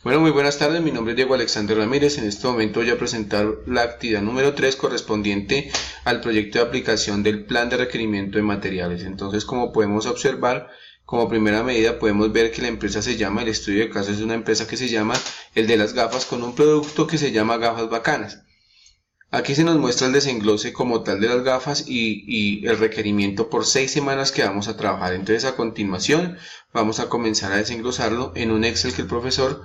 Bueno, muy buenas tardes, mi nombre es Diego Alexander Ramírez. En este momento voy a presentar la actividad número 3 correspondiente al proyecto de aplicación del plan de requerimiento de materiales. Entonces, como podemos observar, como primera medida podemos ver que la empresa se llama, el estudio de caso es una empresa que se llama el de las gafas con un producto que se llama Gafas Bacanas. Aquí se nos muestra el desenglose como tal de las gafas y el requerimiento por 6 semanas que vamos a trabajar. Entonces, a continuación vamos a comenzar a desenglosarlo en un Excel que el profesor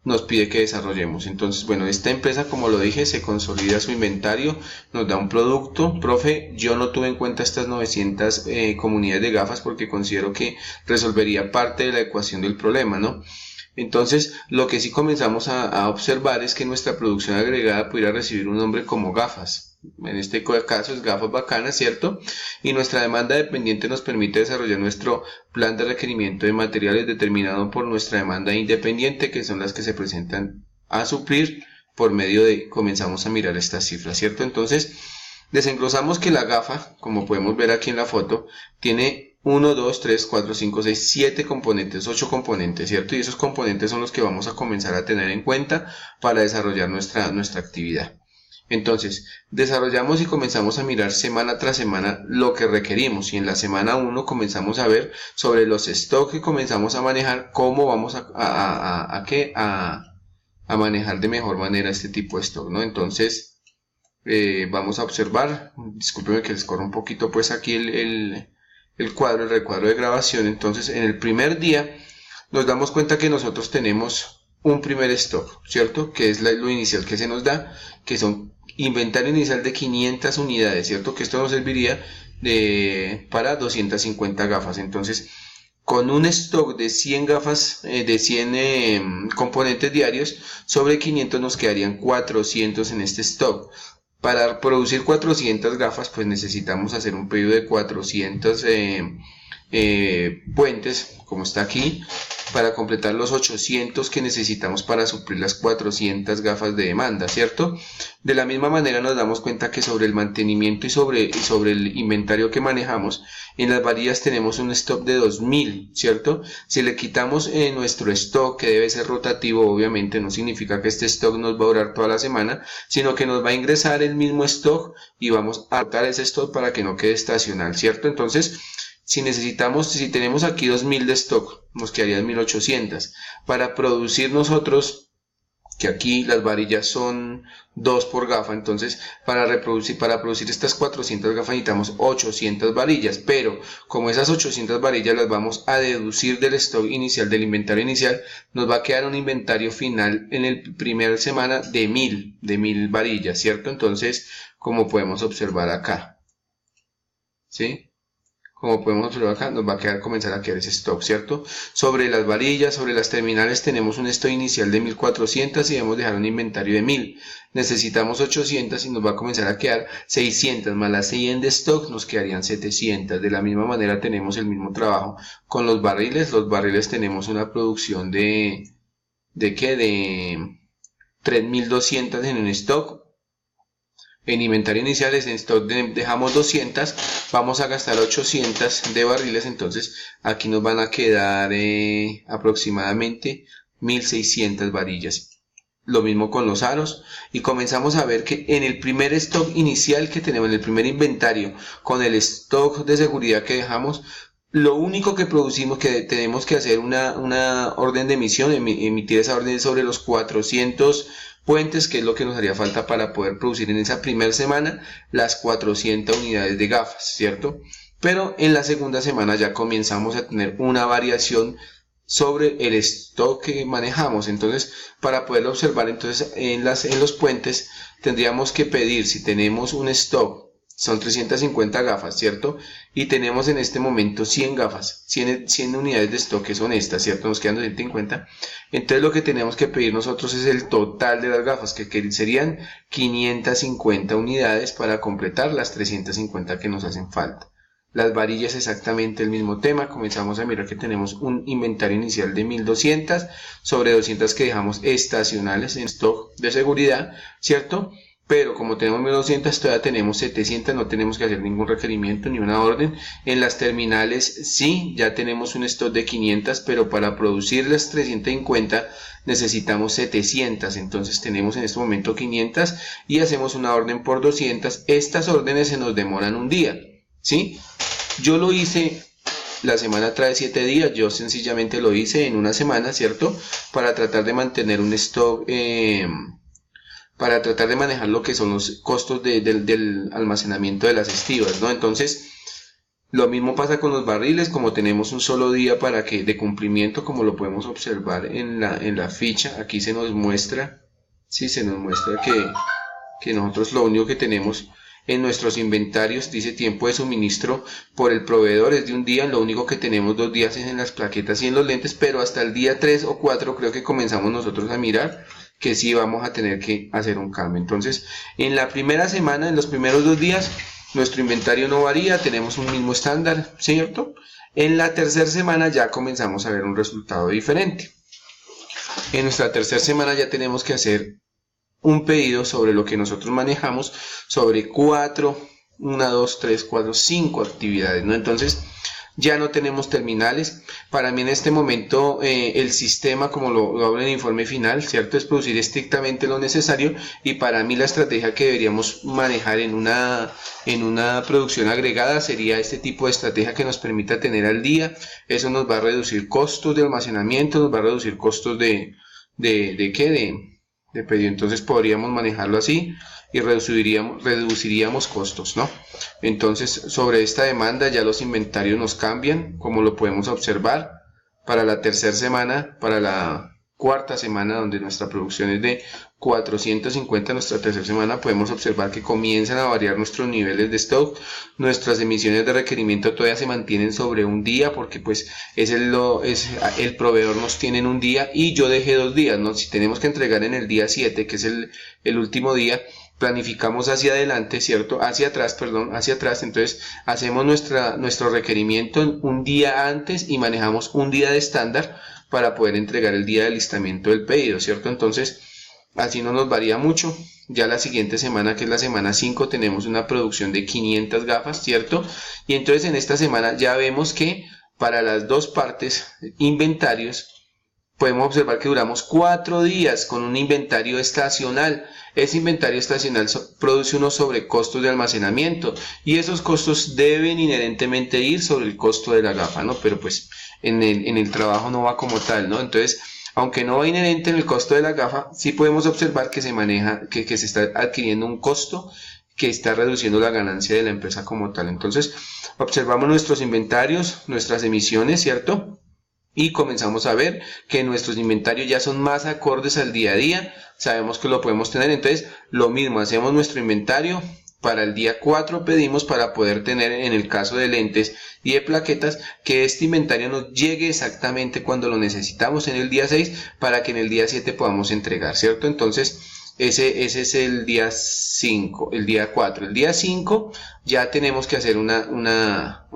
nos pide que desarrollemos. Entonces, bueno, esta empresa, como lo dije, se consolida su inventario, nos da un producto. Profe, yo no tuve en cuenta estas 900 comunidades de gafas porque considero que resolvería parte de la ecuación del problema, ¿no? Entonces, lo que sí comenzamos a observar es que nuestra producción agregada pudiera recibir un nombre como gafas. En este caso es Gafas Bacanas, ¿cierto? Y nuestra demanda dependiente nos permite desarrollar nuestro plan de requerimiento de materiales determinado por nuestra demanda independiente, que son las que se presentan a suplir por medio de, comenzamos a mirar estas cifras, ¿cierto? Entonces, desenglosamos que la gafa, como podemos ver aquí en la foto, tiene 1, 2, 3, 4, 5, 6, 7 componentes, 8 componentes, ¿cierto? Y esos componentes son los que vamos a comenzar a tener en cuenta para desarrollar nuestra actividad. Entonces, desarrollamos y comenzamos a mirar semana tras semana lo que requerimos y en la semana 1 comenzamos a ver sobre los stocks que comenzamos a manejar, cómo vamos a manejar de mejor manera este tipo de stock, ¿no? Entonces, vamos a observar, discúlpenme que les corro un poquito pues aquí el recuadro de grabación. Entonces, en el primer día nos damos cuenta que nosotros tenemos un primer stock, ¿cierto? Que es lo inicial que se nos da, que son inventario inicial de 500 unidades, ¿cierto? Que esto nos serviría para 250 gafas. Entonces, con un stock de 100 gafas, de 100 componentes diarios, sobre 500 nos quedarían 400 en este stock. Para producir 400 gafas, pues necesitamos hacer un pedido de 400 puentes, como está aquí, para completar los 800 que necesitamos para suplir las 400 gafas de demanda, ¿cierto? De la misma manera nos damos cuenta que sobre el mantenimiento y sobre el inventario que manejamos, en las varillas tenemos un stock de 2000, ¿cierto? Si le quitamos nuestro stock, que debe ser rotativo, obviamente no significa que este stock nos va a durar toda la semana, sino que nos va a ingresar el mismo stock y vamos a rotar ese stock para que no quede estacional, ¿cierto? Entonces, si tenemos aquí 2000 de stock, nos quedarían 1800. Para producir nosotros, que aquí las varillas son 2 por gafa, entonces para producir estas 400 gafas necesitamos 800 varillas, pero como esas 800 varillas las vamos a deducir del stock inicial, del inventario inicial, nos va a quedar un inventario final en el primer semana de 1000 varillas, ¿cierto? Entonces, como podemos observar acá, ¿sí? Como podemos observar acá, nos va a comenzar a quedar ese stock, ¿cierto? Sobre las varillas, sobre las terminales tenemos un stock inicial de 1400 y debemos dejar un inventario de 1000. Necesitamos 800 y nos va a comenzar a quedar 600, más las 100 de stock nos quedarían 700. De la misma manera tenemos el mismo trabajo con los barriles. Los barriles tenemos una producción ¿de qué? De 3200 en un stock. En inventario inicial, en stock dejamos 200, vamos a gastar 800 de barriles, entonces aquí nos van a quedar aproximadamente 1600 varillas. Lo mismo con los aros y comenzamos a ver que en el primer stock inicial que tenemos, en el primer inventario, con el stock de seguridad que dejamos, lo único que producimos, que tenemos que hacer una orden de emisión, emitir esa orden sobre los 400 puentes, que es lo que nos haría falta para poder producir en esa primera semana las 400 unidades de gafas, ¿cierto? Pero en la segunda semana ya comenzamos a tener una variación sobre el stock que manejamos. Entonces, para poder observar, entonces en los puentes tendríamos que pedir, si tenemos un stock, son 350 gafas, ¿cierto? Y tenemos en este momento 100 gafas, 100 unidades de stock, que son estas, ¿cierto? Nos quedan 250. Entonces lo que tenemos que pedir nosotros es el total de las gafas, que serían 550 unidades para completar las 350 que nos hacen falta. Las varillas, exactamente el mismo tema. Comenzamos a mirar que tenemos un inventario inicial de 1200 sobre 200 que dejamos estacionales en stock de seguridad, ¿cierto? pero como tenemos 1200 todavía tenemos 700, no tenemos que hacer ningún requerimiento ni una orden. En las terminales sí, ya tenemos un stock de 500, pero para producir las 350 necesitamos 700, entonces tenemos en este momento 500 y hacemos una orden por 200. Estas órdenes se nos demoran un día, ¿sí? Yo lo hice, la semana trae 7 días, yo sencillamente lo hice en una semana, ¿cierto? Para tratar de mantener un stock, para tratar de manejar lo que son los costos del almacenamiento de las estivas, ¿no? Entonces, lo mismo pasa con los barriles, como tenemos un solo día para que de cumplimiento, como lo podemos observar en la ficha, aquí se nos muestra, sí, se nos muestra que nosotros lo único que tenemos en nuestros inventarios, dice tiempo de suministro por el proveedor es de un día, lo único que tenemos 2 días es en las plaquetas y en los lentes, pero hasta el día 3 o 4 creo que comenzamos nosotros a mirar que sí vamos a tener que hacer un cambio. Entonces, en la primera semana, en los primeros 2 días, nuestro inventario no varía, tenemos un mismo estándar, ¿cierto? En la tercera semana ya comenzamos a ver un resultado diferente. En nuestra tercera semana ya tenemos que hacer un pedido sobre lo que nosotros manejamos, sobre 5 actividades, ¿no? Entonces, ya no tenemos terminales. Para mí en este momento el sistema, como lo hablo en el informe final, ¿cierto? Es producir estrictamente lo necesario, y para mí la estrategia que deberíamos manejar en una producción agregada sería este tipo de estrategia que nos permita tener al día. Eso nos va a reducir costos de almacenamiento, nos va a reducir costos de pedido. Entonces podríamos manejarlo así y reduciríamos costos, ¿no? Entonces, sobre esta demanda ya los inventarios nos cambian, como lo podemos observar para la tercera semana, para la cuarta semana, donde nuestra producción es de 450, nuestra tercera semana podemos observar que comienzan a variar nuestros niveles de stock. Nuestras emisiones de requerimiento todavía se mantienen sobre un día, porque pues el proveedor nos tiene en un día y yo dejé 2 días, ¿no? Si tenemos que entregar en el día 7, que es el último día, planificamos hacia adelante, ¿cierto? Hacia atrás, entonces hacemos nuestro requerimiento un día antes y manejamos un día de estándar para poder entregar el día de alistamiento del pedido, ¿cierto? Entonces, así no nos varía mucho. Ya la siguiente semana, que es la semana 5, tenemos una producción de 500 gafas, ¿cierto? Y entonces en esta semana ya vemos que para las dos partes, inventarios, podemos observar que duramos 4 días con un inventario estacional. Ese inventario estacional produce unos sobrecostos de almacenamiento y esos costos deben inherentemente ir sobre el costo de la gafa, ¿no? Pero pues en el trabajo no va como tal, ¿no? Entonces, aunque no va inherente en el costo de la gafa, sí podemos observar que se maneja, que se está adquiriendo un costo que está reduciendo la ganancia de la empresa como tal. Entonces, observamos nuestros inventarios, nuestras emisiones, ¿cierto? Y comenzamos a ver que nuestros inventarios ya son más acordes al día a día, sabemos que lo podemos tener. Entonces lo mismo, hacemos nuestro inventario, para el día 4 pedimos para poder tener, en el caso de lentes y de plaquetas, que este inventario nos llegue exactamente cuando lo necesitamos en el día 6, para que en el día 7 podamos entregar, ¿cierto? Entonces ese es el día 5, el día 4. El día 5 ya tenemos que hacer una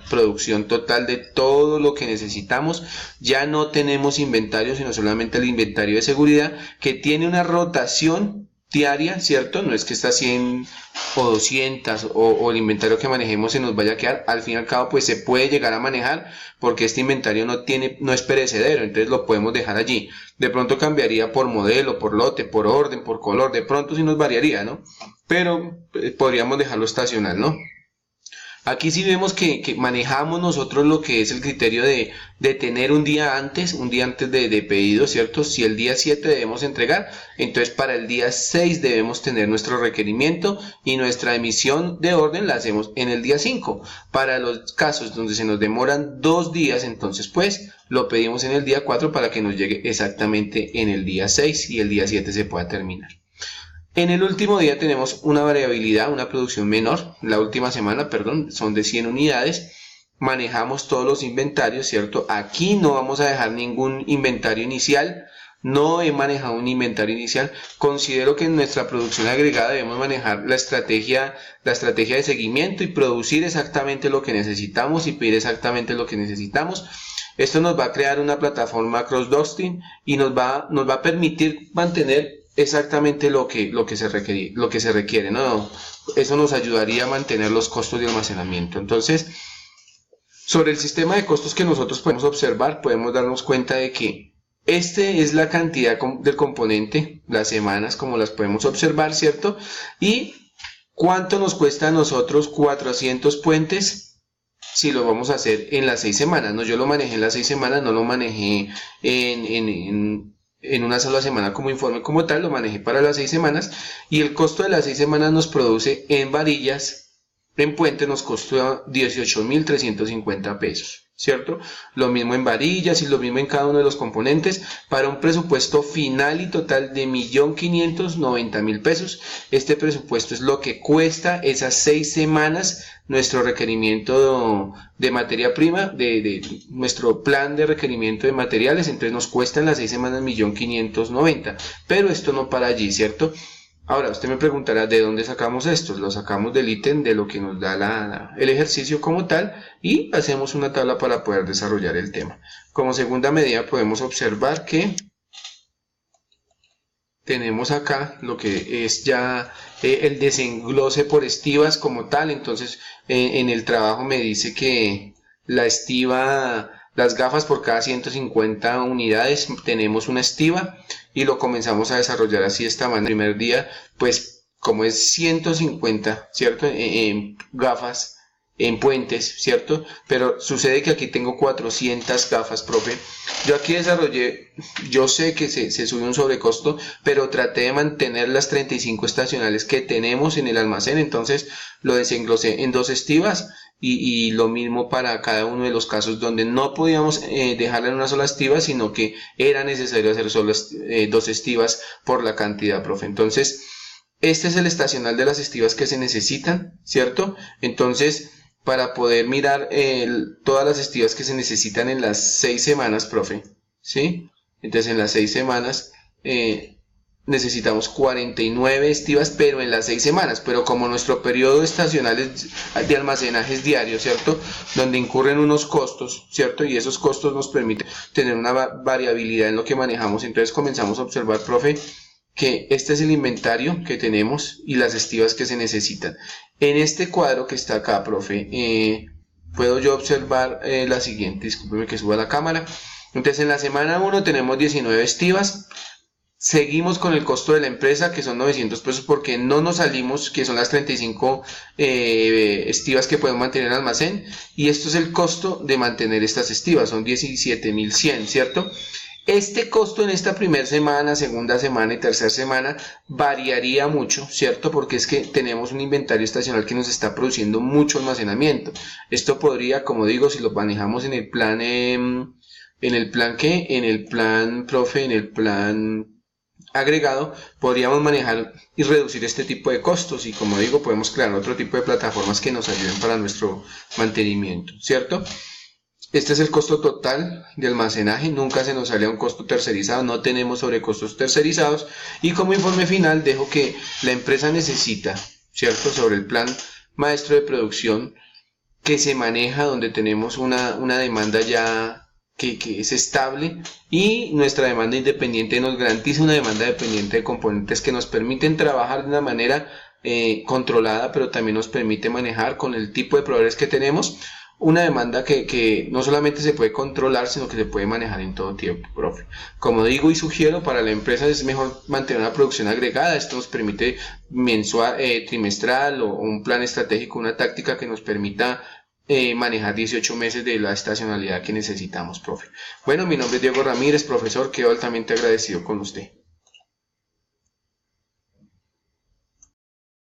producción total de todo lo que necesitamos. Ya no tenemos inventario, sino solamente el inventario de seguridad, que tiene una rotación diaria, ¿cierto? No es que está 100 o 200 o el inventario que manejemos se nos vaya a quedar. Al fin y al cabo, pues se puede llegar a manejar, porque este inventario no es perecedero, entonces lo podemos dejar allí. De pronto cambiaría por modelo, por lote, por orden, por color, de pronto sí nos variaría, ¿no? Pero podríamos dejarlo estacional, ¿no? Aquí sí vemos que manejamos nosotros lo que es el criterio de tener un día antes de pedido, ¿cierto? Si el día 7 debemos entregar, entonces para el día 6 debemos tener nuestro requerimiento y nuestra emisión de orden la hacemos en el día 5. Para los casos donde se nos demoran 2 días, entonces pues lo pedimos en el día 4 para que nos llegue exactamente en el día 6 y el día 7 se pueda terminar. En el último día tenemos una variabilidad, una producción menor. La última semana, perdón, son de 100 unidades. Manejamos todos los inventarios, ¿cierto? Aquí no vamos a dejar ningún inventario inicial. No he manejado un inventario inicial. Considero que en nuestra producción agregada debemos manejar la estrategia de seguimiento y producir exactamente lo que necesitamos y pedir exactamente lo que necesitamos. Esto nos va a crear una plataforma cross-docking y nos va a permitir mantener exactamente lo que se requiere, ¿no? Eso nos ayudaría a mantener los costos de almacenamiento. Entonces, sobre el sistema de costos que nosotros podemos observar, podemos darnos cuenta de que este es la cantidad del componente, las semanas como las podemos observar, ¿cierto? Y cuánto nos cuesta a nosotros 400 puentes si lo vamos a hacer en las 6 semanas, ¿no? Yo lo manejé en las 6 semanas, no lo manejé en una sola semana como informe como tal, lo manejé para las 6 semanas y el costo de las 6 semanas nos produce en varillas, en puente nos costó 18.350 pesos, ¿cierto? Lo mismo en varillas y lo mismo en cada uno de los componentes para un presupuesto final y total de 1.590.000 pesos. Este presupuesto es lo que cuesta esas 6 semanas nuestro requerimiento de materia prima, de nuestro plan de requerimiento de materiales. Entonces nos cuesta en las 6 semanas 1.590.000, pero esto no para allí, ¿cierto? Ahora, usted me preguntará, ¿de dónde sacamos esto? Lo sacamos del ítem de lo que nos da el ejercicio como tal y hacemos una tabla para poder desarrollar el tema. Como segunda medida podemos observar que tenemos acá lo que es ya el desenglose por estivas como tal. Entonces, en el trabajo me dice que la estiva, las gafas por cada 150 unidades tenemos una estiva y lo comenzamos a desarrollar así de esta manera. El primer día, pues como es 150, ¿cierto? En gafas, en puentes, ¿cierto? Pero sucede que aquí tengo 400 gafas, profe. Yo aquí desarrollé, yo sé que se sube un sobrecosto, pero traté de mantener las 35 estacionales que tenemos en el almacén, entonces lo desenglosé en 2 estivas y lo mismo para cada uno de los casos donde no podíamos dejarla en una sola estiva, sino que era necesario hacer solo 2 estivas por la cantidad, profe. Entonces, este es el estacional de las estivas que se necesitan, ¿cierto? Entonces, para poder mirar todas las estivas que se necesitan en las 6 semanas, profe, ¿sí? Entonces, en las 6 semanas necesitamos 49 estivas, pero en las 6 semanas. Pero como nuestro periodo estacional de almacenaje es diario, ¿cierto? Donde incurren unos costos, ¿cierto? Y esos costos nos permiten tener una variabilidad en lo que manejamos. Entonces, comenzamos a observar, profe, que este es el inventario que tenemos y las estivas que se necesitan. En este cuadro que está acá, profe, puedo yo observar la siguiente, discúlpeme que suba la cámara. Entonces en la semana 1 tenemos 19 estivas, seguimos con el costo de la empresa que son 900 pesos porque no nos salimos, que son las 35 estivas que podemos mantener en el almacén, y esto es el costo de mantener estas estivas, son 17.100, ¿cierto? Este costo en esta primera semana, segunda semana y tercera semana variaría mucho, ¿cierto? Porque es que tenemos un inventario estacional que nos está produciendo mucho almacenamiento. Esto podría, como digo, si lo manejamos en el plan, profe, en el plan agregado, podríamos manejar y reducir este tipo de costos y, como digo, podemos crear otro tipo de plataformas que nos ayuden para nuestro mantenimiento, ¿cierto? Este es el costo total de almacenaje, nunca se nos sale a un costo tercerizado, no tenemos sobrecostos tercerizados, y como informe final dejo que la empresa necesita, ¿cierto?, sobre el plan maestro de producción que se maneja, donde tenemos una demanda ya que es estable, y nuestra demanda independiente nos garantiza una demanda dependiente de componentes que nos permiten trabajar de una manera controlada, pero también nos permite manejar con el tipo de proveedores que tenemos una demanda que no solamente se puede controlar, sino que se puede manejar en todo tiempo, profe. Como digo y sugiero, para la empresa es mejor mantener una producción agregada. Esto nos permite mensual, trimestral o un plan estratégico, una táctica que nos permita manejar 18 meses de la estacionalidad que necesitamos, profe. Bueno, mi nombre es Diego Ramírez, profesor, quedo altamente agradecido con usted.